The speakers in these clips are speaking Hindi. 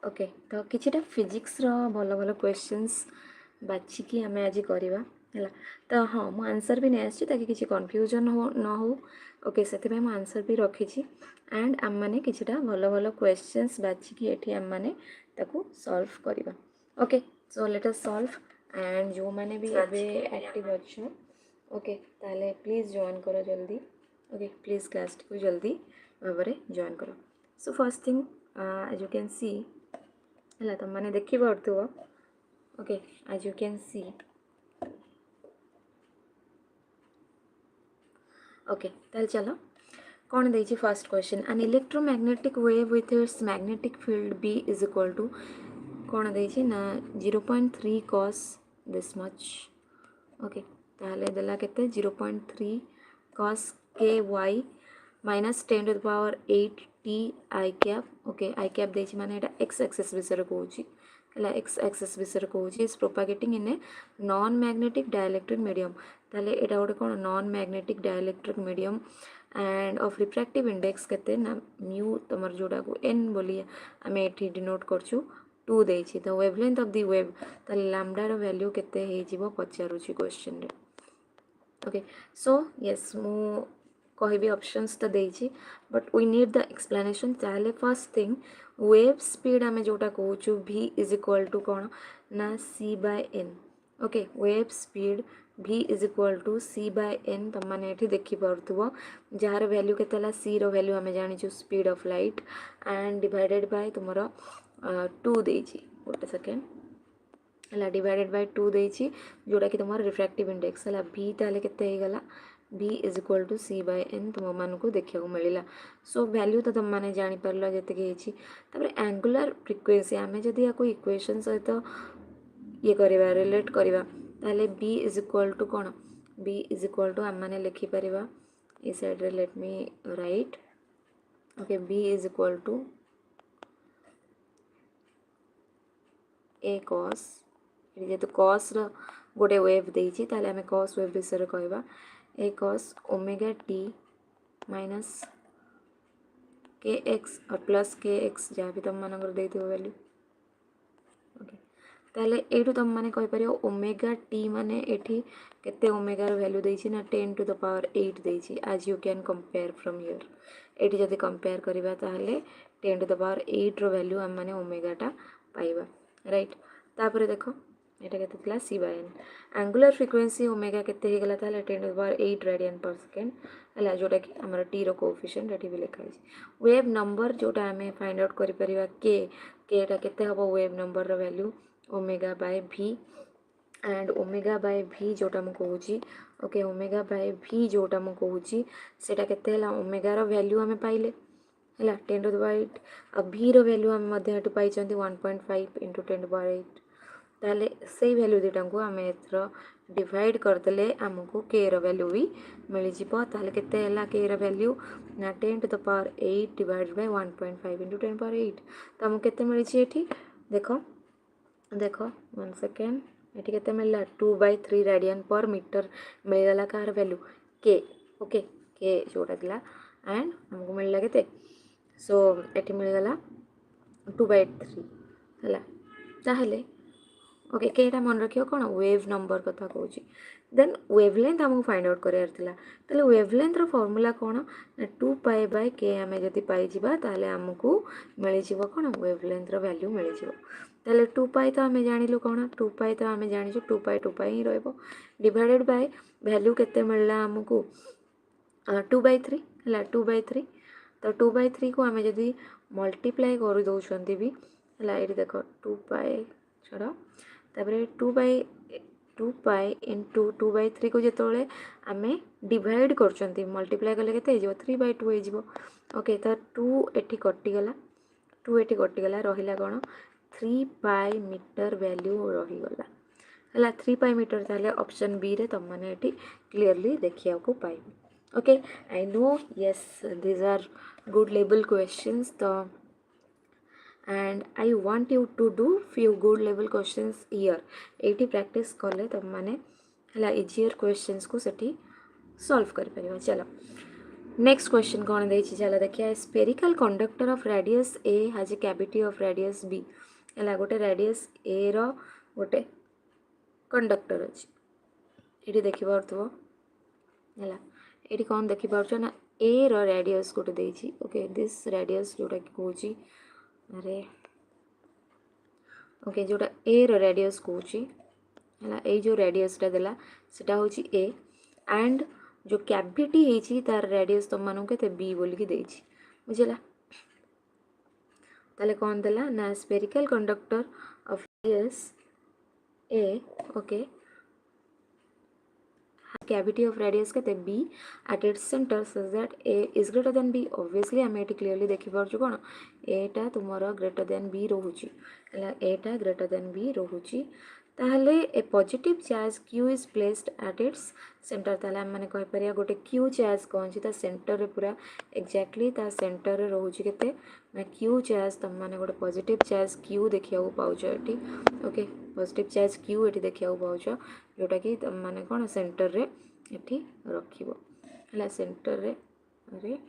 ओके तो किछिटा फिजिक्स रो भल भल क्वेश्चंस बाछिकी आम आज करवा है तो हाँ मो आंसर भी नहीं आसी ताकि किसी कन्फ्यूजन हो न हो ओके से मो आंसर भी रखी एंड आम मैंने किछिटा भल भल क्वेश्चंस बाछिकी ये आम मैंने ताकू सॉल्व करवा okay so let us solve and जो मैंने भी एबे एक्टिव अच्छा ओके ताले प्लीज जॉइन करो जल्दी ओके प्लीज क्लास को जल्दी भाव जॉइन करो so first thing as you can see है तुम मैंने देखी पार्थ्व okay as you can see okay ताल चलो कौन देछि first question an electromagnetic wave with its magnetic field B is equal to कौन देछि ना 0.3 cos दिस मच ओके ताहले देला केते 0.3 cos k y minus 10 to the power 8 t i cap okay i cap देछि माने एटा एक्स एक्सिस विषय कहूची है एक्स एक्सिस विषय कहूची is propagating in a non magnetic dielectric medium ताहले एटा गोटे कोन non magnetic dielectric medium and of refractive index केते ना म्यू तमर जोडा को एन बोली आमे एठी डिनोट करछु 2 देछि तो वेवलेंथ ऑफ द वेव ताहले लैम्डा रो वैल्यू केते हे जिवो पचारुछि क्वेश्चन रे ओके सो यस मु कहबी ऑप्शंस तो देछि but we need the explanation ताहले फर्स्ट थिंग वेव स्पीड आमे जोटा कहूछु v इज इक्वल टू कौन ना c by n okay wave speed v is equal to c by n तुम मैंने ये देखी पार्थ्व जार वैल्यू केतेला c रो वैल्यू आमे जानिछु speed of light and divided by तुमरो 2 देछि गोटे सेकेंड है डिवाइडेड बाय 2 देछि जोटा कि तुम रिफ्रैक्टिव इंडेक्स है v ताले केते हे गला v is equal to c by n तुम मानक देखा मिलला सो वैल्यू तो तुम मैंने जापर जी एंगुलर फ्रिक्वेंसी आम जदि या इक्वेशन सहित ये करवा रिलेट करवा ताले b इज इक्वल टू कौन b इज इक्वल टू आम मैंने लिखिपर ये साइड रे let me write okay b is equal to a cos जेहेतु कॉस गोटे वेव देछि ताले आमे कॉस वेव विषय कहवा a cos omega t minus k x और प्लस के एक्स जहाँ भी तुम मानकर देथिबो वैल्यू ओके ताले एठू तुम माने कहि परियो ओमेगा टी माने एठी केते ओमेगा रो वैल्यू देछि ना 10 टू द पावर 8 देछि आज you can compare from here एठी जदि कंपेयर करबा ताहले 10 टू द पावर 8 रो वैल्यू हम माने ओमेगा टा पाइबा राइट तापर देखो एटा केते थला c by n angular frequency omega केते हे गला ताले 10 to the power 8 radian per second हला जोटा कि हमर t रो कोएफिशिएंट एठी भी लिखा है वेव नंबर जोटा हमें फाइंड आउट करि परिबा के एटा केते हबो वेव नंबर रो value omega by v and omega by v जोटा म कहूची ओके ओमेगा बाय v जोटा म कहूची सेटा केते हला ओमेगा रो वैल्यू हमें पाइले है 10 टू द पावर 8 अब v रो वैल्यू हम मध्य हेतु पाई 1.5 इंटू 10 टू पावर 8 ताले से वैल्यू दुटा को आम एथर डिवाइड करदे आमको के रो वैल्यू भी मिल जिवो ताले केते हला के रो वैल्यू ना 10 to the power 8 divide by 1.5 into 10 power 8 तो आमको केते मिली छि एठी देखो देखो 1 सेकेंड एठी केते मिलला 2/3 रेडियन पर मीटर मिलला कार वैल्यू के ओके के जोटा दिला एंड हमको मिलला केते सो एठी मिलगला 2/3 है ताहले ओके केटा मन रखियो कौन वेव नंबर कथा कहूँ देन वेवलेंथ आमको फाइंड आउट करार थिला ताले वेवलेंथ रो फॉर्मूला कौन ना 2 बाय के आमे जति पाई जिबा ताले आमको मिल जिवो कौन वेवलेंथ रो वैल्यू मिल जिवो ताले 2 तो आमे जानिलु कौन 2 तो आमे जानिछु 2 ही रहइबो डिवाइडेड बाय वैल्यू केते मिलला आमको 2/3 हला 2/3 तो 2/3 को आमे जदि मल्टीप्लाई कर दउछंती भी हला एठी देखो 2 छड़ा तापरे 2 पाई इंटू 2/3 को जिते आमे डिवाइड कर मल्टीप्लाई कले केते 3/2 हो ओके तो 2 एठी कटिगला 2 एठी कटिगला रहिला कौन 3 पाई मीटर वैल्यू रहीगला है 3 पाई मीटर ताले ऑप्शन बी रे तुम मैंने एठी क्लियरली देखिया को पाइबे okay I know yes these are good level questions तो and I want you to do few good level questions here eighty practice कले तुम माने हला easier questions को सेठी solve कर परिबा चलो नेक्स्ट क्वेश्चन कौन देछि चलो देखिए spherical conductor of radius a has a cavity of radius b है गोटे रेडियस ए रो गोटे कंडक्टर अच्छी ये देखिपो है ये कौन देखिपे ना ए रो रेडियस गोटे देछि ओके दिस रेडियस जोटा कि कौन अरे ओके जोटा ए रो रेडियस कौन है ये जो रेडियसटा देला सेटा होची ए एंड जो कैविटी है तार रेडियस तुम मानू के बी बोलिकी देछि बुझला ताले कौन देला ना spherical conductor of radius A okay cavity of radius के b at its center such that a is greater than b obviously आम ये क्लीयरली देखी पार्छु कौन एटा तुमर ग्रेटर देन b रोहुची है एटा ग्रेटर देन b रोहुची ताहले a positive charge q is placed at its centre ताहले हम माने कहि परिया गोटे q चार्ज कौन ता सेंटर रे पूरा एग्जैक्टली ता सेंटर रे रोहुची केते ना q चार्ज तुम माने गोटे पॉजिटिव चार्ज q देखिया पाउछ एठी ओके पॉजिटिव चार्ज q एठी देखिया पाउछ जोटा कि तुम माने कौन सेंटर रे एठी रखिबो हला सेंटर रे अरे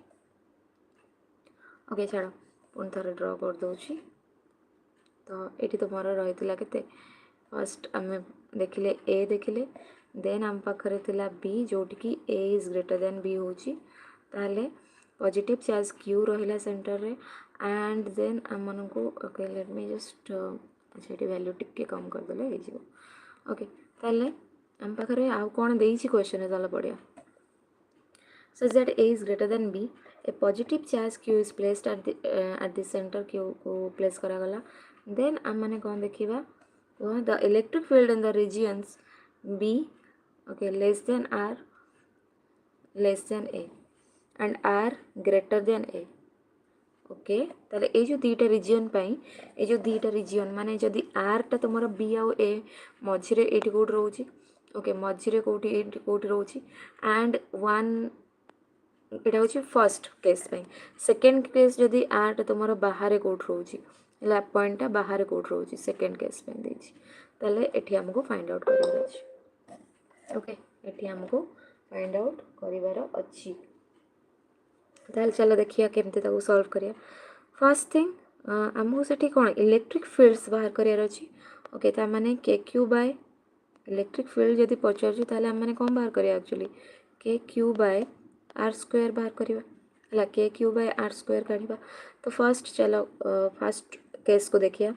ओके छाड़ पुन थरे ड्रॉ कर दोछि तो एठी तुमर रहितला केते फर्स्ट आम देखिले ए देखिले देन आम पाखरे थिला बी जोटी कि ए इज ग्रेटर देन बी होची ताले पॉजिटिव चार्ज क्यू रहिला सेंटर रे एंड देन आम मानकु ओके लेट मी जस्ट अच्छा ये वैल्यू टिके कम कर देले हे जिवो ओके ताले आम पाखरे आउ कोन देइछि क्वेश्चन रे ताले पडिया such that a is greater than b a positive charge q is placed at the center q को प्लेस करा गला then आम माने कोन देखिबा the electric field in the regions b okay less than r less than a and r greater than a okay ताले ए जो दीटा रीजन पाई ए जो दीटा रीजन माने जदि आर टा तुमर बी आउ ए मझिरे एटी कोड रहउची ओके मझिरे कोटी एटी कोटी रहउची एंड वन एटा होची फर्स्ट केस पाई सेकंड केस जदि आर टा तुमर बाहर कोड रहउची ला पॉइंट टा बाहर कोड रहउची सेकंड केस पाई देची ताले एठी हमको फाइंड आउट करिवार अछि ओके एठी हमको फाइंड आउट करिवार अछि ताल चलो देखिए केमती ताको सॉल्व करिया फर्स्ट थिंग आमको सेठी कोन इलेक्ट्रिक फील्ड्स बाहर करियार अछि ओके ता माने के क्यू बाय इलेक्ट्रिक फील्ड जदि पचारछु ताले हम माने कोन बाहर करिया एक्चुअली के क्यू बाय आर स्क्वायर बाहर करिवा हला के क्यू बाय आर स्क्वायर काढिबा तो फर्स्ट चलो फर्स्ट केस को देखिया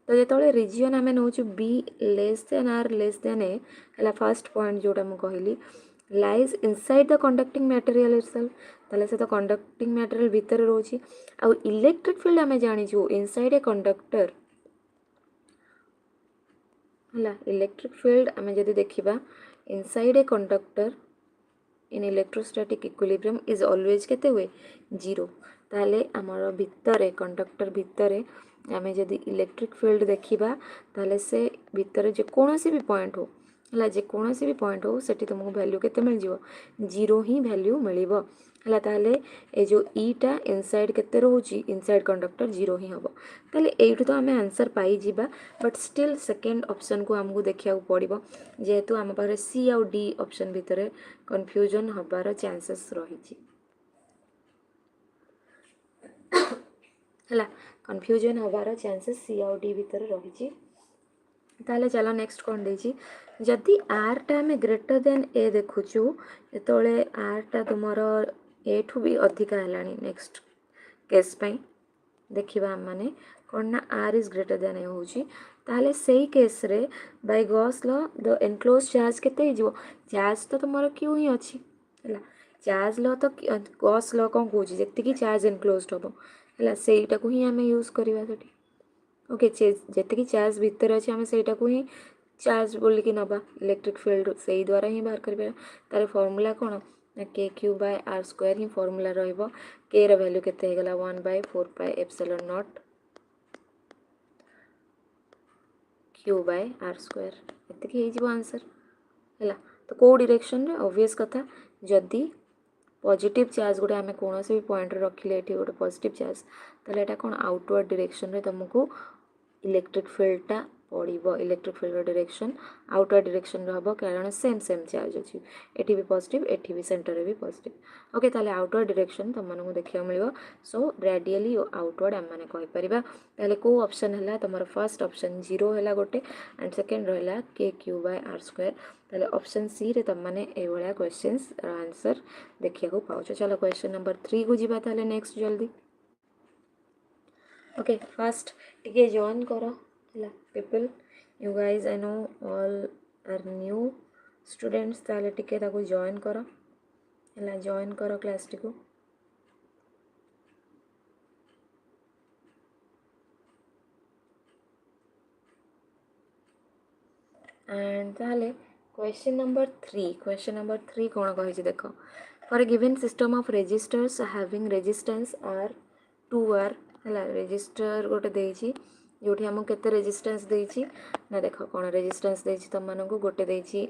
तो जेतोले रीजन आमे नउछु B less than R less than A हला फर्स्ट पॉइंट जोटा मु कहली lies inside the conducting material itself ताले से तो conducting material भीतर रोची आउ इलेक्ट्रिक फील्ड आमे जानि छु inside a conductor हला इलेक्ट्रिक फील्ड आमे जदि देखिबा inside a conductor in electrostatic equilibrium is always केते हुए 0 ताले हमर भीतर कंडक्टर भीतर आमे जदि इलेक्ट्रिक फील्ड देखिबा ताले से भीतर जे कोनोसी भी पॉइंट हो हला जे कोनोसी भी पॉइंट हो सेठी तुमको वैल्यू केते मिल जिवो 0 ही वैल्यू मिलिबो हला ताले ए जो ईटा इनसाइड केते रहउची इनसाइड कंडक्टर 0 ही हबो ताले एठु तो हमें आंसर पाई जिबा बट स्टिल सेकंड ऑप्शन को हमको देखिया पड़िबो जेहेतु हम पारे सी आउ डी ऑप्शन भितरे कंफ्यूजन हबार चांसेस रहिची हला कंफ्यूजन हबार चांसेस सी आउ डी भितरे रहिची ताले चलो नेक्स्ट कोन देछि जदि आर टा हमें ग्रेटर देन ए देखुछु एतोले आर टा तुमरो ए ठु भी अधिका हलानी नेक्स्ट केस पई देखिबा हम माने कोन ना r is greater than a होची ताले सेही केस रे by Gauss law the enclose charge केते हिजो चार्ज तो तुमरो क्यू ही अछि हला चार्ज लॉ तो गॉस लॉ कोन कहूची जेति की चार्ज एनक्लोज्ड होबो हला सेहीटा को ही हमें यूज करबा सेठी ओके जेते की चार्ज भीतर अछि हमें सेटा को ही चार्ज बोली कि नबा इलेक्ट्रिक फील्ड सेही द्वारा ही बाहर करबे तार फार्मूला कोन ना K q by r square ही फार्मूला रहइबो के र वैल्यू केते हे गला 1/4 pi epsilon naught q by r square एते की हे जिवो आंसर हला तो को डायरेक्शन रे ऑब्वियस कथा जदी पॉजिटिव चार्ज गोटे आम कौन से भी पॉइंट रखिले ये गोटे पॉजिटिव चार्ज ताले एटा कोन आउटवर्ड डायरेक्शन रे तुमको इलेक्ट्रिक फील्डटा पड़ो electric field direction outward direction हम कारण सेम सेम चार्ज अच्छी एटी भी पॉजिटिव एटी भी सेंटर भी पॉजिटिव ओके ताले आउटवर्ड डायरेक्शन तुम मानक देखा मिल सो रेडियली आउटवर्ड आम मैंने कहीपर ताले को ऑप्शन है तुम फर्स्ट ऑप्शन 0 है गोटे एंड सेकेंड रहा के क्यू बाय आर स्क्वायर ताले ऑप्शन सी रे तुम मैंने ये क्वेश्चंस आंसर देखा पाच चलो क्वेश्चन नंबर 3 को जीवा ताले नेक्स्ट जल्दी ओके फर्स्ट टिके जॉइन करो है people you guys I know all are new students ताले टिके ताको जॉइन करो है जॉइन करो क्लास टी को एंड ताले क्वेश्चन नंबर 3 कौन कही देख for a given system of resistors having resistance R 2R है रेजिस्टर गोटे देछि जोठी हमको केते रेजिस्टेंस देछि ना देखो कौन रेजिस्टेंस देछि तुम मानको गोटे देछि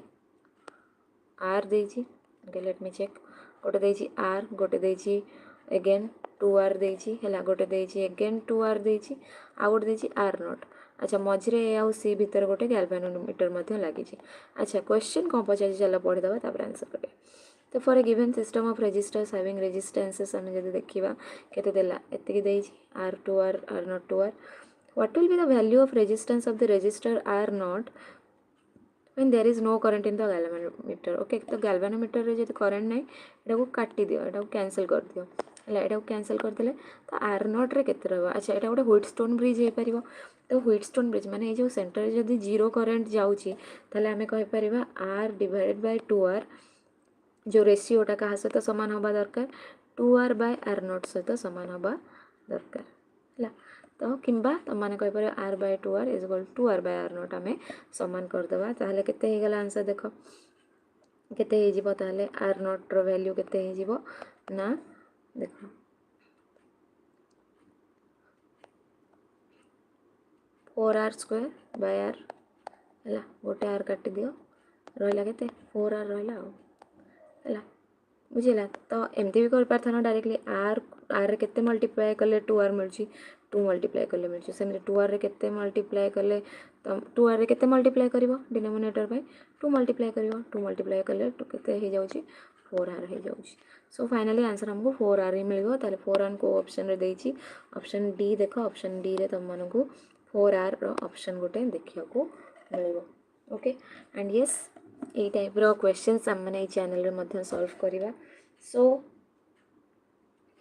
R देछि ओके लेट मी चेक गोटे देछि R गोटे देछि अगेन 2R देछि है गोटे देछि अगेन 2R देछि आ गोटे देछि R0 अच्छा मझे आउ सी भितर गोटे गैल्वेनोमीटर मध्य लगी अच्छा क्वेश्चन कौन पचार चल पढ़ीदे तापर आंसर करें तो for a given system of resistors having resistances आम जब देखा केते एतिकी R2R R0 2R what will be the value of resistance of the resistor R0 when there is no current in the galvanometer okay तो galvanometer रे जब current नहीं एटा को काटी दियो एटा को कैंसिल कर दियो है एटा को कैंसिल कर देले तो R0 रे केते रहबो अच्छा एटा गोटे व्हीटस्टोन ब्रिज हे परिबो तो व्हीटस्टोन ब्रिज माने ए जो सेंटर रे जदी जीरो करंट जाउची ताले हमें कहि परिबा R डिवाइडेड बाय 2R जो रेशियोटा क्या सहित सामान हवा दरकार 2R बाय R0 सहित सामान हवा दरकार है तो किंबा तुम मैंने कहीपर R by 2R is equal 2R by R0 आम सामान करदे ताहले केते हो गला आंसर देख केते हो जिवो ताहले R0 रो वैल्यू केते हो जिवो ना देख 4R स्क्वायर बाय R है गोटे R काटी दियो रहा केते 4R रहा है बुझेगा तो एमती भी कर पार डायरेक्टली आर केते मल्टीप्लाई कले 2R मिलूँ 2 मल्टीप्लाई कले मिलूँ सेमती 2R केते मल्टीप्लाई कले तो 2R केते मल्टीप्लाई कर डिनोमिनेटर बाय 2 मल्टीप्लाई कर 2 मल्टीप्लाई कले केते हो जाउची 4R हो जाउची सो फाइनली आंसर हमको 4R ही मिल ताले 4R को ऑप्शन रे देइची ऑप्शन डी देख ऑप्शन डी रे तुम मानकू 4R रो ऑप्शन गोटे देखा को मिल ओके एंड यस ये टाइप रो क्वेश्चंस आम मैंने चैनल रे मध्य सॉल्व करवा सो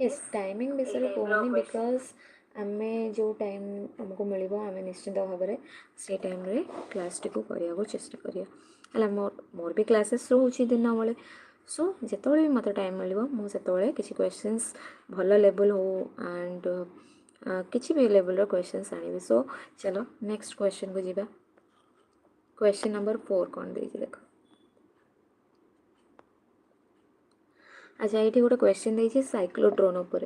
यस टाइमिंग विषय कहूनी बिकज आम जो टाइम आमको मिल आम निश्चित भाव में से टाइम रे क्लास टी को करने को चेष्टा करिया मोर भी क्लासेस रोचे दिन बेले सो जिते भी मत टाइम मिल मुझे किसी क्वेश्चंस भल लेवल हो एंड किसी भी लेवल रो क्वेश्चंस आनी सो चलो नेक्स्ट क्वेश्चन को जीवा क्वेश्चन नंबर 4 कौन दे देख अच्छा ये गोटे क्वेश्चन देछि साइक्लोट्रॉन उपर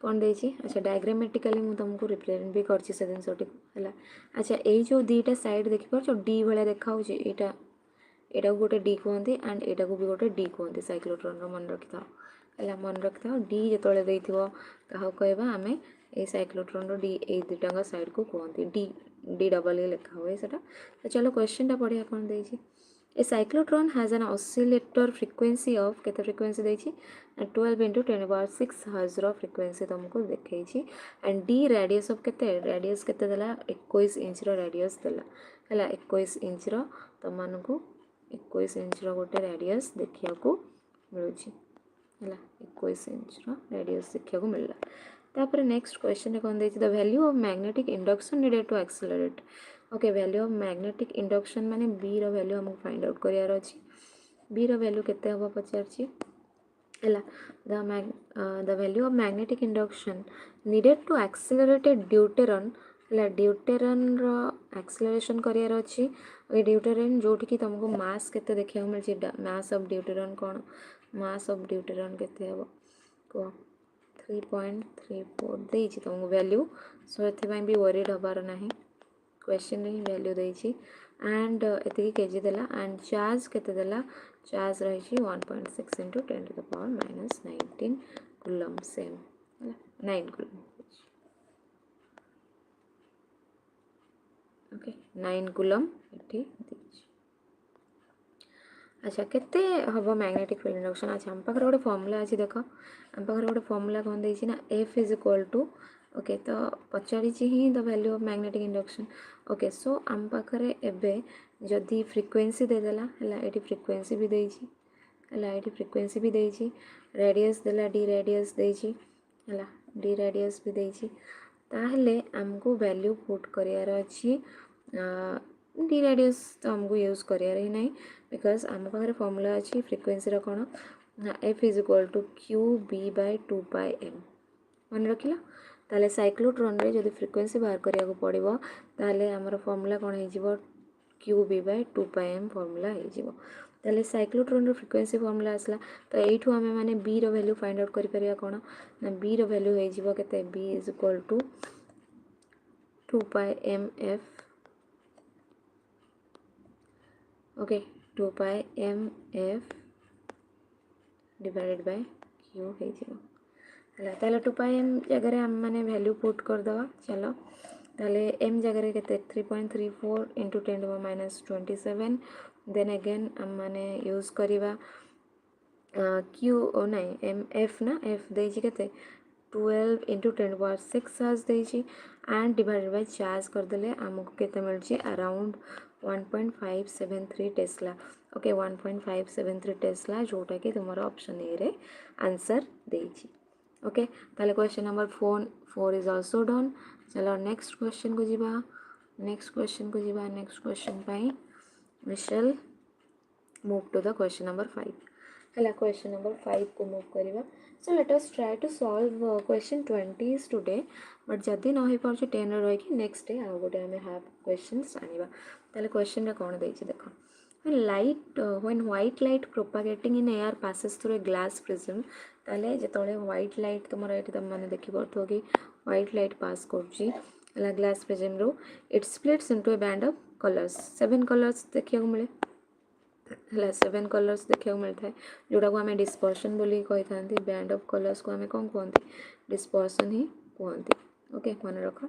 कौन देछि अच्छा डायग्रामेटिकली मुझे तुमको रिप्रेजेंट भी करछि से जिनसटी है अच्छा ये जो दीटा साइड देखि पारछो डी भाया देखा एटा एटा को गोटे डी कहते एंड एटा को भी गोटे डी कहते साइक्लोट्रॉन रो मन रखि था है मन रखि था डी जो देथिबो कहा कहबा आमे ए साइक्लोट्रॉन रो डी ए दुटांग साइड को कहते डी डी डबल ए लिखा हुए सेटा तो चलो क्वेश्चन टा पढ़िया कौन देछि A cyclotron has an oscillator frequency of केते frequency देछि 12 into 10 power 6 Hz रो frequency तुमको देखैछि and d radius of केते radius केते देला 21 इंच रो radius देला हैला 21 इंच रो तमनको 21 इंच रो गोटे radius देखिया को मिलुछि हैला 21 इंच रो radius देखिया को मिलला तापर नेक्स्ट क्वेश्चन कौन देछि the value of magnetic induction needed to accelerate okay value of magnetic induction माने बी रो वैल्यू हमको फाइंड आउट करियार अछि बी रो वैल्यू केते होबा पचारछि हैला the value of magnetic induction needed to accelerate a deuteron हैला ड्यूटेरन रो एक्सेलरेशन करियार अछि ए ड्यूटेरन जोठी कि तुमको मास केते देखिया मिलछि mass of ड्यूटेरन cone mass of ड्यूटेरन केते होबो को 3.34 देछि तुमको वैल्यू सो एथि भी वरीड हबार नाही क्वेश्चन नहीं वैल्यू देछि एंड एति केजी देला एंड चार्ज केते देला चार्ज रही 1.6 into 10 to the power minus 19 coulomb same 9 coulomb okay 9 coulomb ये। अच्छा केते हम मैग्नेटिक फील्ड इंडक्शन। अच्छा आम पाखे गोटे फर्मुला अच्छी देख आम पाखे गोटे फर्मुला कौन देती ना F is equal to okay तो पचाड़ी ही the value of magnetic induction. Okay so आम पाखे एबे जदि फ्रिक्वेंसी देदेला है ये फ्रिक्वेंसी भी देती है ये फ्रिक्वेंसी भी देती रेडियस देला डी रेडियस देती है डी रेडियस भी देती ताहले आमको वैल्यू पुट करार अच्छी डी रेडियस तो आमको यूज करार ही नहीं बिकज आम पाखे फर्मुला अच्छी फ्रिक्वेंसी कौन F is equal to Q B by 2πm मन रखिला ताले साइक्लोट्रॉन रे जदि फ्रिक्वेंसी बाहर करिया पड़ो ताले आमर फर्मुला कौन हो Q B by 2πm formula हो ताले साइक्लोट्रॉन रो फ्रिक्वेंसी फर्मुला आसला तो यू आम मैंने बी रो वैल्यू फाइंड आउट कर कौन ना बी रो वैल्यू हो केते B is equal to 2πmf okay 2πmf divided by Q हो ताले 2πm जगह आम मैंने वैल्यू पुट करदे चलो ताले m जगह के 3.34 इंटू 10⁻⁻27 देन अगेन आम मैंने यूज करवा क्यू ओ नाई एम एफ ना एफ देजी के 12 इंटू 10⁻6 चार्ज देजी एंड डिवाइडेड बाय चार्ज करदे आमको केते मिलची अराउंड 1.573 टेस्ला ओके 1.573 टेस्ला जोटा कि तुम ऑप्शन ए रे आंसर देजी ओके ताले question number 4 is also done. चलो नेक्स्ट क्वेश्चन को जीवा नेक्स्ट क्वेश्चन पाई we shall move to the question number 5 है क्वेश्चन नंबर 5 को मूव करवा so let us try to solve question 20 today but जदि न हो पार्छ 10 रही नेक्स्ट डे आउ गोटे आम हाफ क्वेश्चंस आनिबा ताले क्वेश्चन रे कोन देछि देखो when white light propagating in air passes through a glass prism ताले जेतोले white light तुमरा एटी तम माने देखि परथो कि white light pass करछि हला glass prism row it splits into a band of colors 7 colors देखिया को मिले हला 7 colors देखिया को मिलता है जोटा को हमें dispersion बोली कहि थांती band of colors को हमें कोन कहंती dispersion ही कहंती ओके मन रखो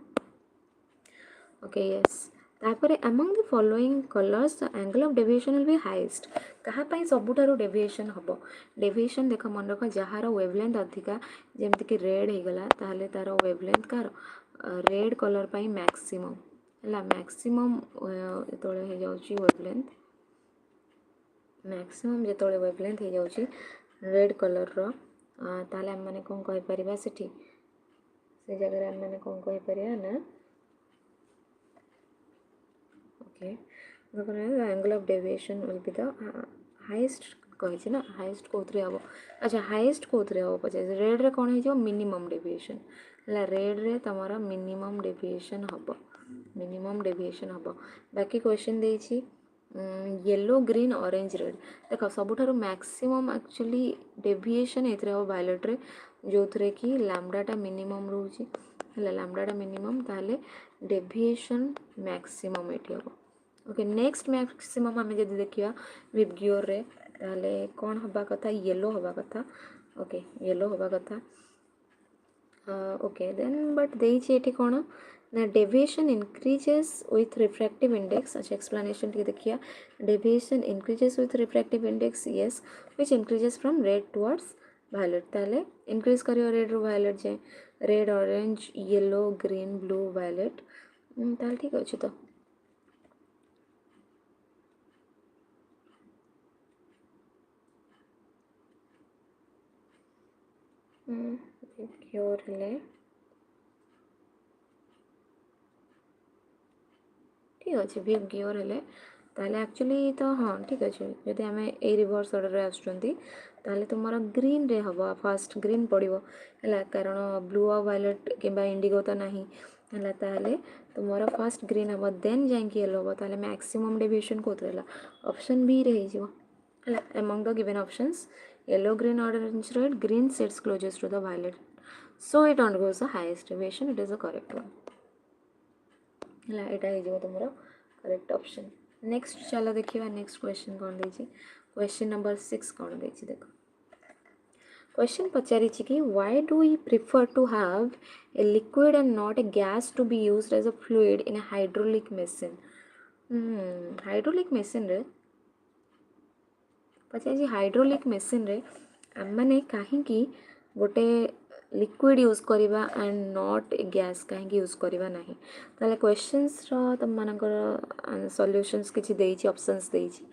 ओके यस तापरे among the following colors the angle of deviation will be highest कहा पाई सबुठारो डेविएशन हबो डेविएशन देख मन रख जहार वेवलेंथ अधिका जेमति कि रेड हे गला ताहले तार वेवलेंथ कार रेड कलर पाई मैक्सिमम हला मैक्सिमम जेतोले हे जाउची वेवलेंथ मैक्सिमम जेतोले वेवलेंथ हे जाउची रेड कलर रो ताहले हम माने कोन कहि परिबा सेठी से जगह हम माने कोन कहि परिया ना okay the angle of deviation will be the highest कहि ना हाईएस्ट कोथरे हबो अच्छा हाईएस्ट कोथरे हबो पचे रेड रे कोन हे जो मिनिमम डेविएशन हला रेड रे तमारा मिनिमम डेविएशन हबो बाकी क्वेश्चन देछि येलो ग्रीन ऑरेंज रेड देखो सबुठारो मैक्सिमम एक्चुअली डेविएशन एथरे हबो वायलेट रे जोथरे कि लैम्डाटा मिनिमम रहउची हला लैम्डाटा मिनिमम ताले डेविएशन मैक्सिमम एठी हबो ओके नेक्स्ट मैक्सिमम आम जब देखा विबग्योर रे ताले कौन हवा कथा येलो हवा कथा ओके येलो हवा कथा ओके देन बट देइछि एठी कौन ना deviation increases with refractive index अच्छा एक्सप्लेनेशन टी देखिया deviation increases with refractive index yes which increases from red towards violet ताले इंक्रीज करियो रेड रो वायलेट जाए red orange yellow green blue violet ताले ठीक अछि तो क्योर हेले ठीक अच्छे विव गियोर हेले ताले एक्चुअली तो हाँ ठीक अच्छे जदि आम ए रिवर्स ऑर्डर आसुचंती ताले तुमर ग्रीन रे हबो फर्स्ट ग्रीन पड़िबो हला कारण ब्लू और वायलेट किंबा इंडिगो तो नहीं हला ताले तुमर फर्स्ट ग्रीन हबो देन जांकी येलो हबो ताले मैक्सिमम डेविएशन कोथरेला ऑप्शन बी रे हिजो हला among the given options yellow green orange red green sits closest to the violet so it undergoes the highest deviation it is the correct one हला एटा हे जो तुमरो करेक्ट ऑप्शन नेक्स्ट चलो देखिबा नेक्स्ट क्वेश्चन कोन देछि क्वेश्चन नंबर 6 कोन देछि देखो क्वेश्चन पचारि कि why do we prefer to have a liquid and not a gas to be used as a fluid in a hydraulic machine. Hydraulic machine रे पचारि हाइड्रोलिक मेसिन रे आम मैंने कहीं गोटे लिक्विड यूज करवा एंड नॉट ए गैस कहीं यूज करवा ना। ताले क्वेश्चंस तुम मानकर सॉल्यूशंस किछि देइछि ऑप्शंस देइछि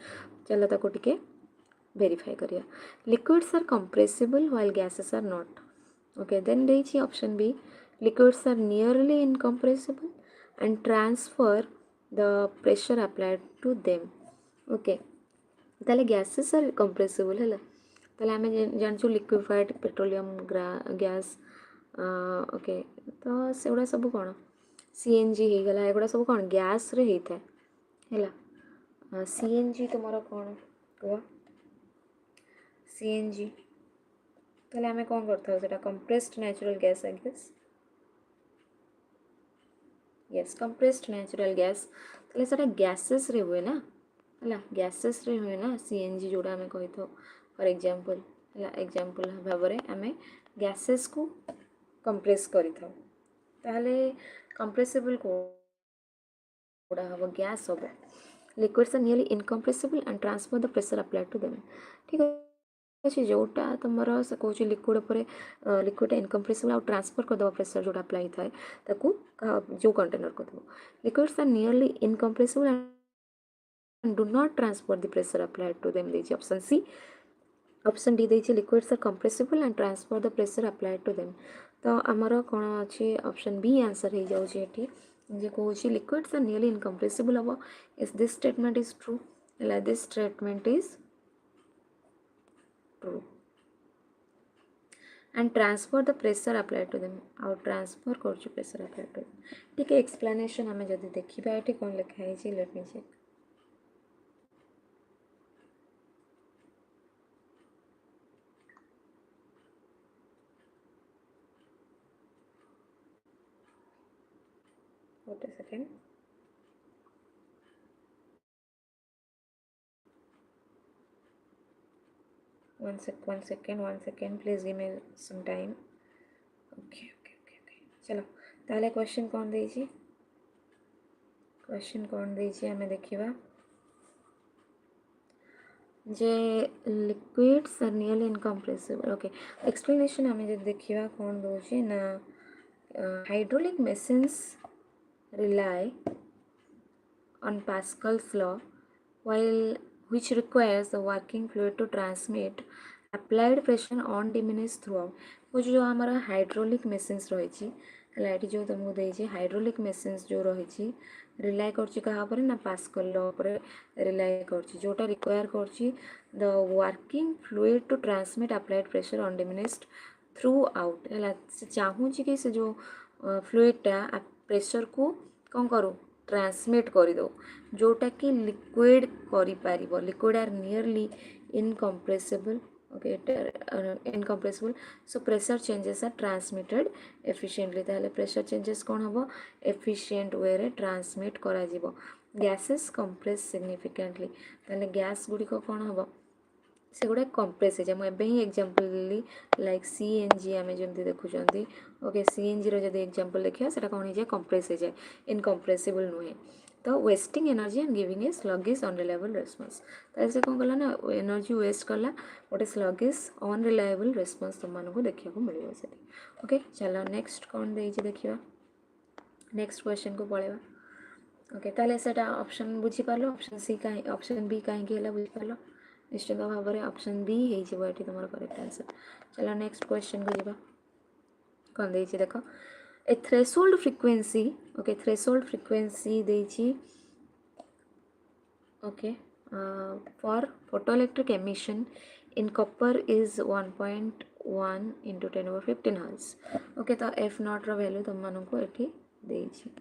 चलो ताको टिके वेरीफाई करिया। Liquids are compressible while gases are not. Okay then देइछि option B liquids are nearly incompressible and transfer the pressure applied to them. Okay ताले गैसेस आर कंप्रेसिबल है ताले आम जानचु लिक्विफाइड पेट्रोलियम गैस। ओके तो सेगुड़ा सब कौन सीएनजी हो गला एगुड़ा सब कौन गैस रे होता है। सीएनजी तुम कौन कह सीएनजी ताले आम कौन करता सेटा compressed natural gas I guess. Yes compressed natural gas ताले सेटा गैसेस रे हुए ना है गैसेस रे हुए ना सीएनजी जोड़ा आम कही था फॉर एग्जांपल है एग्जांपल भाव में आम गैसेस को कंप्रेस करी था ताले कंप्रेसिबल कोड़ा हम गैस हम liquids are nearly incompressible and transfer the pressure applied to them. ठीक अच्छे जोटा तुम से कौन लिक्विड लिक्विड इनकम्प्रेसिबल आउ ट्रांसफर करदे प्रेशर जोटा अप्लाई थाए जो कंटेनर को liquids are nearly incompressible and do not transfer the pressure applied to them देछि ऑप्शन सी। ऑप्शन डी देछि liquids are compressible and transfer the pressure applied to them. तो आमर कौन अच्छे ऑप्शन बी आंसर हो जाऊँगी ये जे कौन लिक्विड्स आर नियरली इनकम्प्रेसिबल हम is this statement is true this statement is true and transfer the pressure applied to them आउ ट्रांसफर कर प्रेशर अप्लाइड टू देम। ठीक है एक्सप्लेनेशन आम जब देखा ये कौन लिखाई let me check. Wait a second. One second. Please give me some time. Okay. चलो ताले क्वेश्चन कौन देछि आमे देखिबा जे liquids are nearly incompressible. Okay explanation आमे जे देखिबा कौन दोछि ना hydraulic machines rely on Pascal's law, which requires the working fluid to transmit applied pressure on diminished throughout। वो जो हमारा हाइड्रोलिक मशीन्स रही है जो तुमको देछि हाइड्रोलिक मशीन्स जो रही रिलाय करछि कहा पर ना पास्कल लॉ पर रिलाय करछि जोटा रिक्वायर करछि the working fluid to transmit applied pressure on diminished throughout है से चाहूँगी कि से जो फ्लूइडटा प्रेशर को कौन करूँ ट्रांसमिट कर दो जोटा कि लिक्विड कर liquid are nearly incompressible. Okay incompressible so pressure changes are transmitted efficiently ताहले प्रेशर चेंजेस कौन हम एफिशिएंट वे रे ट्रांसमिट करा जीवो। गैसेस कंप्रेस सिग्निफिकेंटली ताहले गैस गुड़िक कौन हम से गुड़ा कंप्रेस हो जाए मुझे ही एग्जांपल देली लाइक सीएनजी आम जमी देखुं। ओके सीएनजी रो एग्जांपल देखिए से कौन हो जाए कंप्रेस हो जाए इनकम्प्रेसिबल नुहे तो wasting energy and giving a sluggish unreliable response ताले से कौन कला ना एनर्जी वेस्ट कला गोटे स्लगिश अनरिलायबल रेस्पॉन्स तुमको देखा मिले से। ओके चलो नेक्स्ट कौन देखिए नेक्स्ट क्वेश्चन को पलैया। ओके ताले सेटा ऑप्शन बुझीपार ऑप्शन सी कहीं ऑप्शन बी कहीं बुझीपार निश्चित भाव में ऑप्शन बी हो ये तुम करेक्ट आंसर। चलो नेक्स्ट क्वेश्चन को जीवा कौन देछि देख a threshold frequency. Okay threshold frequency देछि okay for photoelectric emission in copper is 1.1 into 10⁻15 Hz। Okay तो f0 रो वैल्यू तुम मानक एठी देछि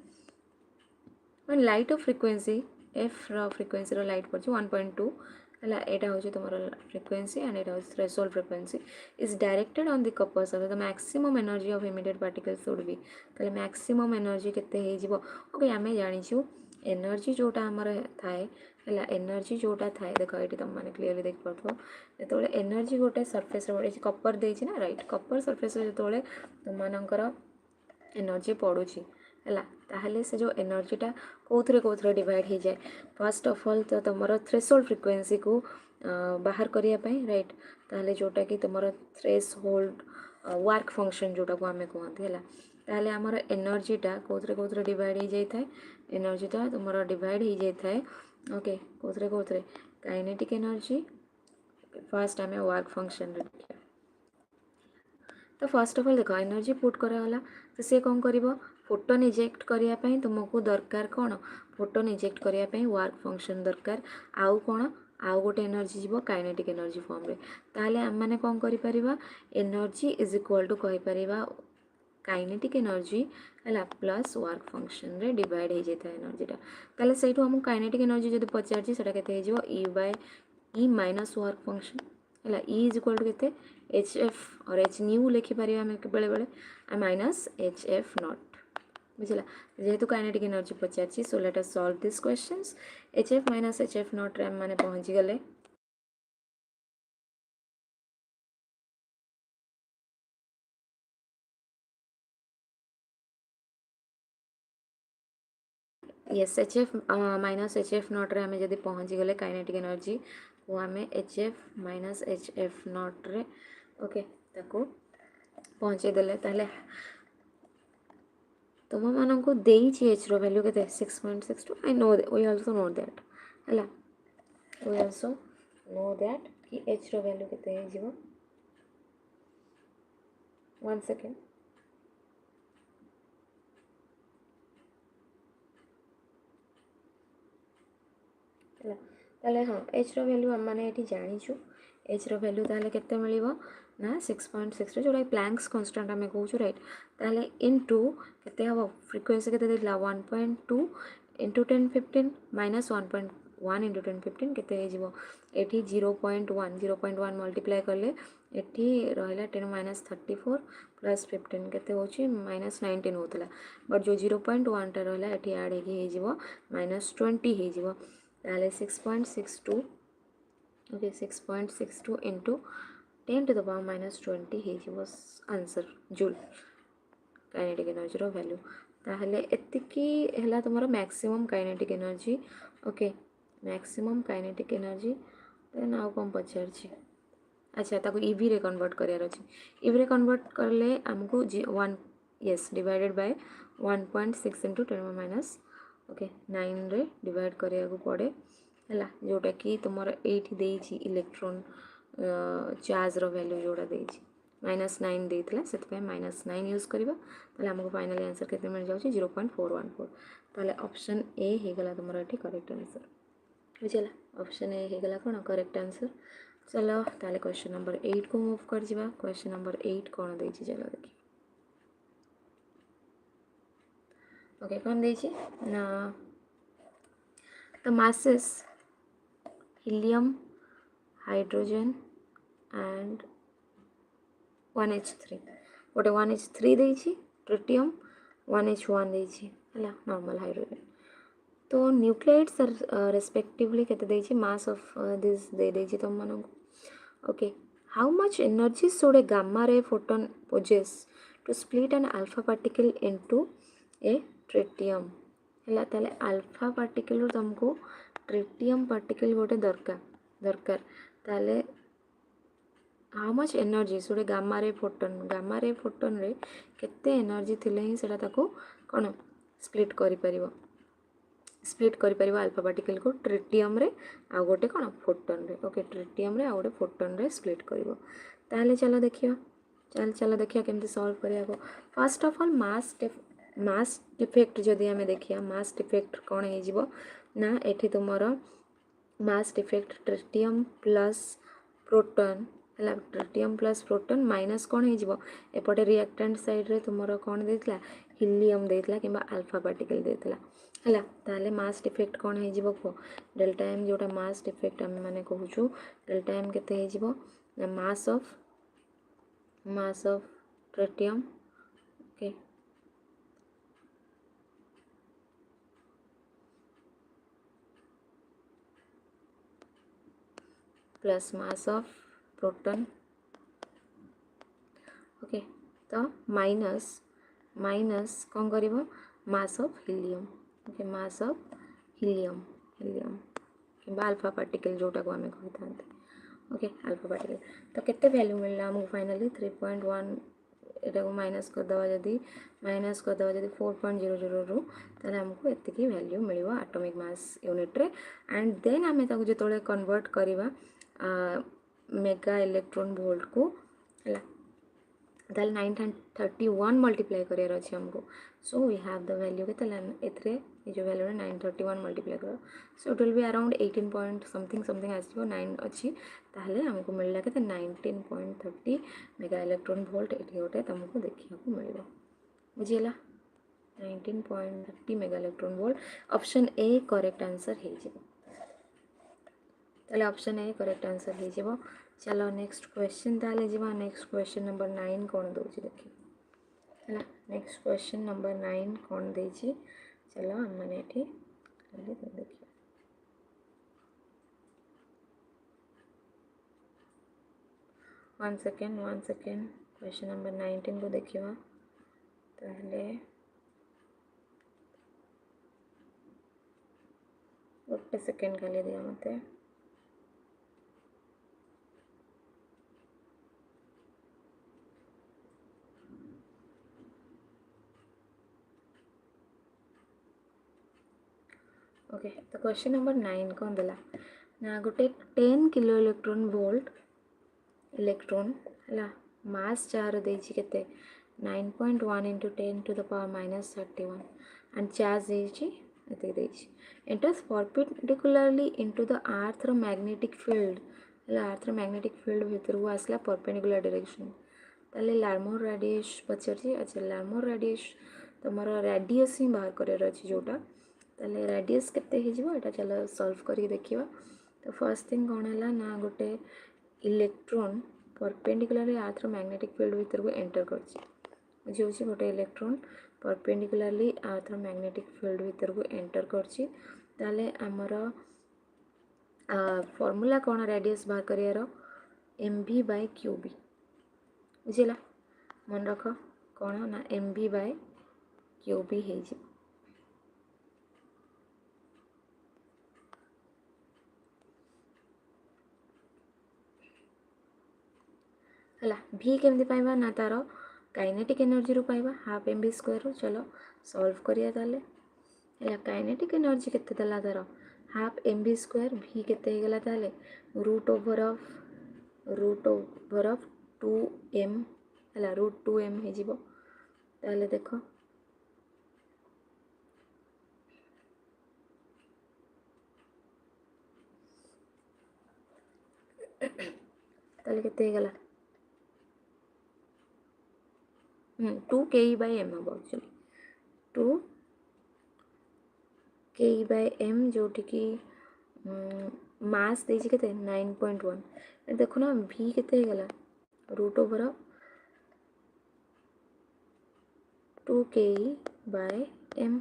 लाइट ऑफ फ्रिक्वेंसी एफ रो फ्रिक्वेंसी रो लाइट पड़छ 1.2 है यहाँ हूँ तुम फ्रिक्वेंसी एंड यहाँ threshold frequency is directed on the copper surface the maximum energy of immediate particles would be ताले मैक्सिमम एनर्जी केते हे जिवो। ओके आमे जानिछु एनर्जी जोटा हमर थाए है एनर्जी जोटा थाए देख ये तुम मैंने क्लीयरली देख पार्थ जो एनर्जी गोटे सरफेस कपर देना ना राइट कपर सरफेस जो तुम मानकर एनर्जी पड़ुची है ताहले से जो एनर्जीटा कौन डिवाइड हो जाए फर्स्ट ऑफ ऑल तो तुम थ्रेशोल्ड फ्रिक्वेंसी को बाहर करने राइट ताहले जोटा कि तुम थ्रेशोल्ड वर्क फंक्शन जोटा को आम कहते हैं ताहले आमर एनर्जीटा कौन डिवाइड हो जाए एनर्जीटा तुम डिवाइड हो जाए ओके कौन काइनेटिक एनर्जी फर्स्ट आम वर्क फंक्शन देखिए तो फर्स्ट ऑफ ऑल देख एनर्जी पुट कराला तो सी कौन कर फोटोन इजेक्ट करने तुमको दरकार कौन फोटोन इजेक्ट करने वर्क फंक्शन दरकार आउ कौन आउ गोटे एनर्जी जीव काइनेटिक एनर्जी फॉर्म रे ताहले आम मैंने कौन कर एनर्जी इज इक्वल टू कहीपर काइनेटिक एनर्जी है प्लस वर्क फंक्शन रे डिवाइड हो जाता है एनर्जीटा ताहले सेठू हमको काइनेटिक एनर्जी जब पचार से ई bye E minus work function है ई इज इक्वल टू के एच एफ और एच न्यू लिखिपर आम बेले बेले माइनस एच एफ नॉट बुझला जेहेतु kinetic energy Pachar so let us solve this questions H F minus H F not रे आम मैंने पहुँची गले yes H F minus H F not रे आम जब पहुँची गले काइनेटिक एनर्जी को आम H F minus H F not रे ओके ताको पहुँचे देले ताहले तुम मानक एच वैल्यू के 6.62 I know we also know that है वी आल्सो नो दैट कि एच वैल्यू के 1 सेकेंड है हाँ एच वैल्यू आम मैंने ये जाचु एच वैल्यू ताले केते मिलिबो ना 6.6 जोटा प्लैंक्स कांस्टेंट आम कहूँ राइट ताले इनटू केते हम फ्रिक्वेंसी केते देला 1.2 इंटू 1015 माइनस 1.1 इंटू 1015 केते हो एठी 0.1 मल्टीप्लाई कले एठी रहिला 10 माइनस 34 प्लस 15 केते होची माइनस 19 होतला बट जो 0.1 टा रहिला एठी ऐड हो माइनस 20 हो ताले 6.62 okay 6.62 into 10 to the power minus 20 हो आंसर जूल काइनेटिक एनर्जी रो वैल्यू ताहले एतिकी हैला तुमरो maximum kinetic energy okay maximum kinetic energy then आउ कौन पचार अच्छा ताको ईवी रे कन्वर्ट करार अच्छे ईवी रे कन्वर्ट करले आमको 1 yes divided by 1.6 into 10 minus okay 9 रे डिवाइड करिया को पड़े है जोटा कि तुम ये इलेक्ट्रॉन चार्ज रो वैल्यू जोड़ा देछि -9 देइथिला सेतपे -9 यूज करबा ताले हमको फाइनली आंसर केते मिल जाउछि 0.414 ताले ऑप्शन ए हे गला तुमरा एठी करेक्ट आंसर बुझला ऑप्शन ए हे गला कोन करेक्ट आंसर चलो ताले क्वेश्चन नंबर 8 को मूव कर जिबा क्वेश्चन नंबर 8 कोन देछि चलो देखि ओके कौन देछि ना the masses helium hydrogen and 1h3 गोटे 1h3 देछि ट्रिटियम 1h1 देछि हला नॉर्मल हाइड्रोजन तो न्यूक्लियोइड्स रेस्पेक्टिवली केते देछि मास ऑफ दिस दे देछि तुम मानन okay how much energy should a gamma ray photon possess to split an alpha particle into a tritium है ताले अल्फा पार्टिकल तुमको ट्रिटियम पार्टिकल गोटे दरकार ताले how much energy sauté gamma ray photon रे केते एनर्जी थिले ही सेटा ताको कोन स्प्लिट करि परिबो अल्फा पार्टिकल को ट्रिटियम रे आ गोटे कोन फोटोन रे ओके ट्रिटियम रे आ गोटे फोटोन रे स्प्लिट करिवो ताले चलो देखिया केमती सॉल्व करिया को first of all mass defect जदि आम देखिए मास डिफेक्ट कौन हो ना एठी तुमर mass defect tritium plus proton है ट्रिटियम प्लस प्रोटॉन माइनस कौन हो एपटे रिएक्टेंट साइड रे तुमर कौन देथिला हिलियम देथिला किंबा अल्फा पार्टिकल देथिला है ताले मास डिफेक्ट कौन हो डेल्टा एम जोटा मास डिफेक्ट आम मैंने कहूँ डेल्टा एम केते हो mass of tritium okay plus mass of proton okay तो माइनस माइनस कौन करिवो mass of helium okay mass of helium helium कि अल्फा पार्टिकल जोटा को आम कही था ओके अल्फा पार्टिकल तो केते वैल्यू मिलला हमको फाइनली 3.1 एटा को माइनस करदे जदि माइनस करदे जदि 4.00 रु ताले हमको एतिकी वैल्यू मिलिबो एटॉमिक मास यूनिट रे एंड देन आमे ताको जेतोले कन्वर्ट करिवा मेगा इलेक्ट्रॉन वोल्ट को हला ताले 931 मल्टीप्लाई करार अच्छे हमको so we have the value के एथरे ये जो वैल्यू 931 मल्टीप्लाई करो so it will be around 18 point something something आसो 9 अच्छी ताहले हमको मिलला के 19.30 मेगा इलेक्ट्रॉन वोल्ट ये गोटे तुमको देखा मिल बुझीगला 19.30 mega electron volt option A correct answer हो ताले ऑप्शन ए करेक्ट आंसर हो चलो नेक्स्ट क्वेश्चन ताले जीवा नेक्स्ट क्वेश्चन नंबर 9 कौन दोची देखिए है नेक्स्ट क्वेश्चन नंबर 9 कौन देची चलो हम मैंने एठी देखिए वन सेकेंड क्वेश्चन नंबर 19 को देखिए ताहले गोटे सेकेंड खाली दिया मते ओके तो क्वेश्चन नंबर 9 कौन देला ना गोटे 10 किलो इलेक्ट्रॉन वोल्ट इलेक्ट्रॉन है मास चार देछि केते 9.1 into 10 to the power -31 and charge देछि एते देछि enters perpendicularly into the earth रो मैग्नेटिक फील्ड है अर्थ रो मैग्नेटिक फील्ड भीतर को आसला परपेंडिकुलर डायरेक्शन ताले लार्मोर रेडियस पचरछि अच्छा लार्मोर रेडियस तमरो रेडियस ही बाहर करार अछि जोटा ताले रेडियस केते हे जिवो एटा चलो सॉल्व करी देखिबा तो फर्स्ट थिंग कौन है ना गोटे electron perpendicularly earth magnetic field भीतर को एंटर करछि बुझी गोटे electron perpendicularly earth magnetic field भीतर को एंटर करछि ताले हमर फॉर्मूला कौन रेडियस बाहर करियार mv बाय qb बुझिला मन रख कौन ना mv बाय qb हे जी है भि केमती पाइबा ना तार काइनेटिक एनर्जी रू पाइबा हाफ एम बी स्क्वायर रू चलो सॉल्व करिया ताले है काइनेटिक एनर्जी केते देला तार हाफ एम बी स्क्वायर भि केते हे गला ताले रूट ओवर ऑफ 2m है रूट 2m हे जिवो ताले देखो ताले केते हे गला 2 ke by m हम एक्चुअली 2 ke by m जोटी की मास देछि केते 9.1 देखो ना v केते हे गला root over 2 ke by m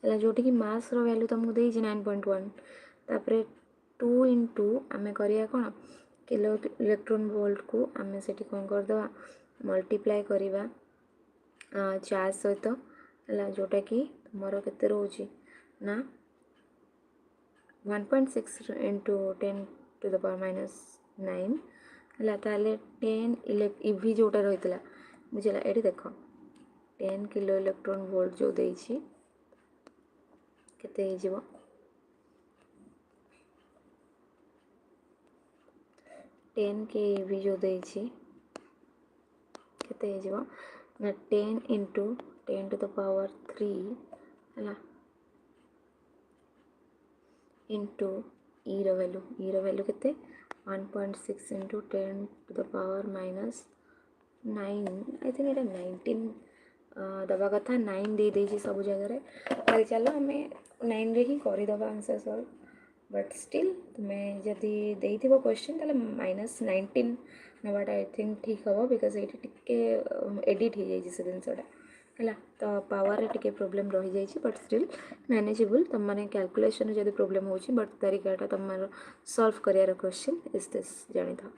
है जोटी की मास रो वैल्यू तुमको देछि 9.1 तापरे 2 इंटू आमे करिया कोन किलो इलेक्ट्रॉन वोल्ट को आमे सेठी कोन कर दवा मल्टीप्लाई करिवा चार्ज सहित है जोटा कि तुमर के रोचे ना 1.6 इंटू 10 टू द पावर -9 है ताले 10 इवी जोटा रही है बुझला ये देख 10 किलो इलेक्ट्रॉन वोल्ट जो देछि केते हो 10 के इवी जो देछि केते हो ना 10 इंटू 10 टू द पावर 3 है इंटू ई वैल्यू के 1.6 into 10 to the power -9 I think ये 19 दबा कथा 9 दे देछि सब जगह चलो आम 9 रे ही करदे आंसर सॉल्व बट स्टिल तुम्हें जदि देइथिबो क्वेश्चन ताले -19 नवाटा आई थिंक ठीक हम बिकज ये टिके एडिट हो जाइए से जिनसटा है तो पावर टे प्रोब्लेम रही जाइए बट स्टिल मैनेजेबल तुम मैंने कैलकुलेशन जब प्रोब्लेम हो बट तरीकाटा तुम सॉल्व करार क्वेश्चन इज दिस जानी था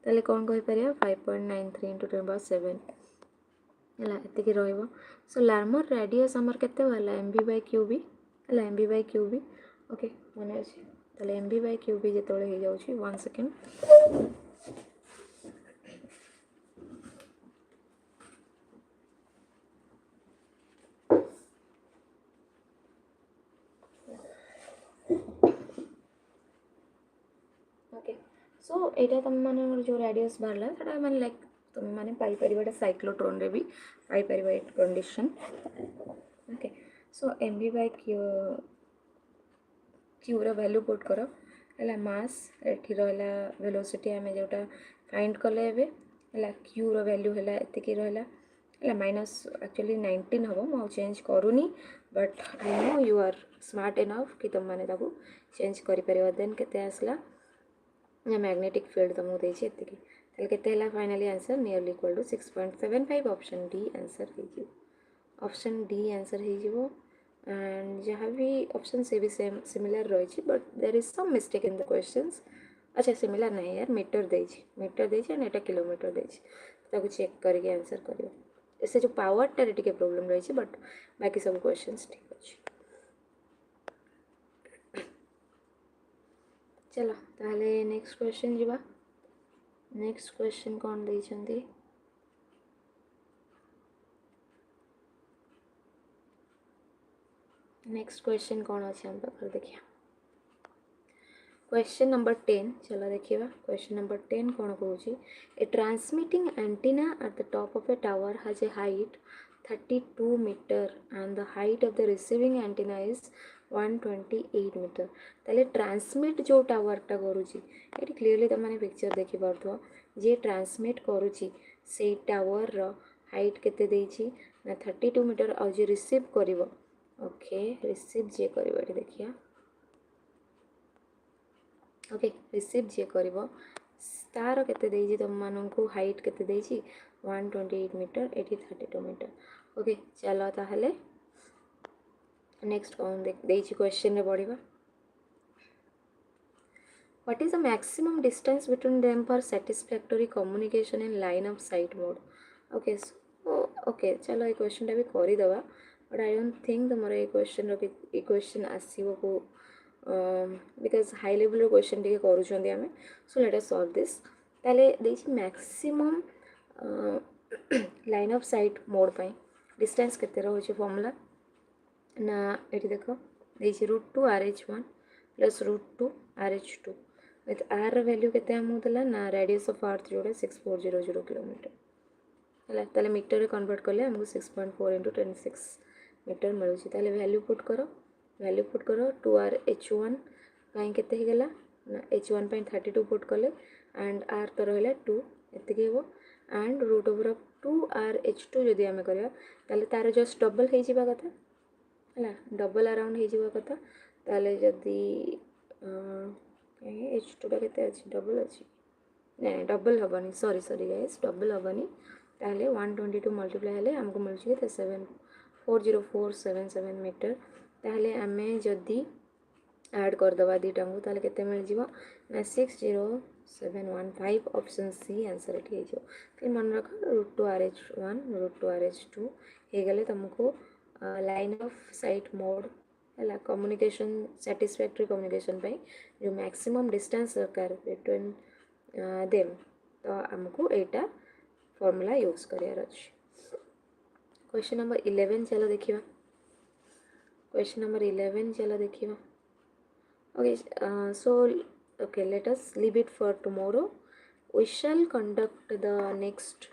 ताले कौन कहीपर 5.93 × 10⁻7 है ये सो लार्मर रेडियस आमर केते वाला MB/QB है MB/QB ओके मन अच्छे ताले MB/QB जो हो जाऊँगी 1 सेकेंड ओके सो यहाँ तुम मान जो रेडियस बाहर से मैंने लाइक तुम मैंने पाइपर साइक्लोट्रॉन रे भी Piper condition okay so MB/Q रो वैल्यू पुट कर है मास एठी रहा वेलोसिटी आम जोटा फाइंड कले है Q रो वैल्यू है एतिकी रहा है माइनस एक्चुअली 19 हम मुझे चेंज करूनी but I know you are smart enough कि तुम मैंने चेंज कर देन केते आसला मैग्नेटिक फील्ड तुमको देती है finally answer nearly equal to 6.75 option D answer हो ऑप्शन डी आंसर हो एंड जहाँ भी ऑप्शन से भी सेम सिमिलर रही but there is some mistake in the questions अच्छा सिमिलर नहीं यार मीटर देती एंड एटा किलोमीटर देती चेक करके आंसर कर इससे जो पावरटा टे प्रोब्लेम रही बट बाकी सब क्वेश्चंस ठीक अच्छे चलो ताहले नेक्स्ट क्वेश्चन जीवा नेक्स्ट क्वेश्चन कौन देइछंती नेक्स्ट क्वेश्चन कौन अच्छे हम पाखर देखिए क्वेश्चन नंबर 10 चलो देखिए क्वेश्चन नंबर 10 कौन कहूँ a transmitting antenna at the top of a tower has a height 32 metre and the height of the receiving antenna is 128 metre ताले ट्रांसमिट जो टावरटा करुँची ये क्लीयरली तुम मैंने पिक्चर देखी पार्थ जे ट्रांसमिट करुँची से टावर रो हाइट केते देइछि ना 32 मीटर और जे रिसीव करिवो ओके रिसीव जे करिवो ये देखिया ओके रिसीव जे करिवो तार केते देइछि तुम माननकु हाइट केते देइछि 128 मीटर एटी 32 मीटर ओके चलो ताहले नेक्स्ट कौन देइछि क्वेश्चन रे पढ़िबा What is the maximum distance between them for satisfactory communication in line of sight mode? Okay, so okay, चलो ये क्वेश्चन भी कर दवा बट आई डोंट थिंक तुम ये क्वेश्चन आसो को बिकज हाई लेवल क्वेश्चन टे करें so let us solve this ताले देछि maximum line of sight mode पाई डिस्टेंस केते रहउछि फॉर्मूला ना एटी देखो देछि √2 RH1 plus √2 RH2 with are value केते हमको देला ना रेडियस ऑफ अर्थ जोड़ा 6400 किलोमीटर है ताले मीटर कन्वर्ट कले हमको 6.4 × 26 मीटर मिलूँ ताले वैल्यू पुट करो 2RH1 कहीं केते ही गला ना H1 पे 32 पुट कले एंड आर तो रहा 2 एतिके हो एंड √2RH2 जदि आम करिया ताले तार जस्ट डबल हो जावा कथा है डबल अराउंड हो जावा कथा ताले जदि H2 टा केते अछि डबल अछि नहीं डबल हेनी सॉरी गाइस डबल हेनी ताहले 122 मल्टीप्लाई हेले हमको मिलुछि के 40477 मीटर ताहले आमे जदि ऐड कर दबा दीटा को ताहले केते मिल जिवो ना 60715 ऑप्शन सी आंसर एठी हे जो फिर मन रख √2 RH1 √2 RH2 हे गले तुमको लाइन ऑफ साइट मोड है कम्युनिकेशन सैटिस्फैक्टरी कम्युनिकेशन पे जो मैक्सिमम डिस्टेंस दरकार बिटवीन देम तो आमको एटा फॉर्मूला यूज करार अच्छे क्वेश्चन नंबर 11 चलो देखिए क्वेश्चन नंबर 11 चलो देखिए okay so okay let us leave it for tomorrow we shall conduct the next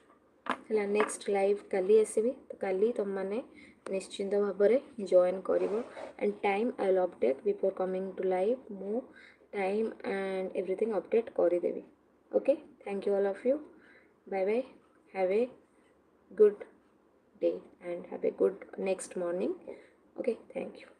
है नेक्स्ट लाइव काली आसबि तो काली तुम मैंने निश्चिंत भाव में जॉइन कर and time I will update before coming to live मु टाइम एंड एवरीथिंग अपडेट करदेवी okay thank you all of you bye bye have a good day and have a good next morning okay thank you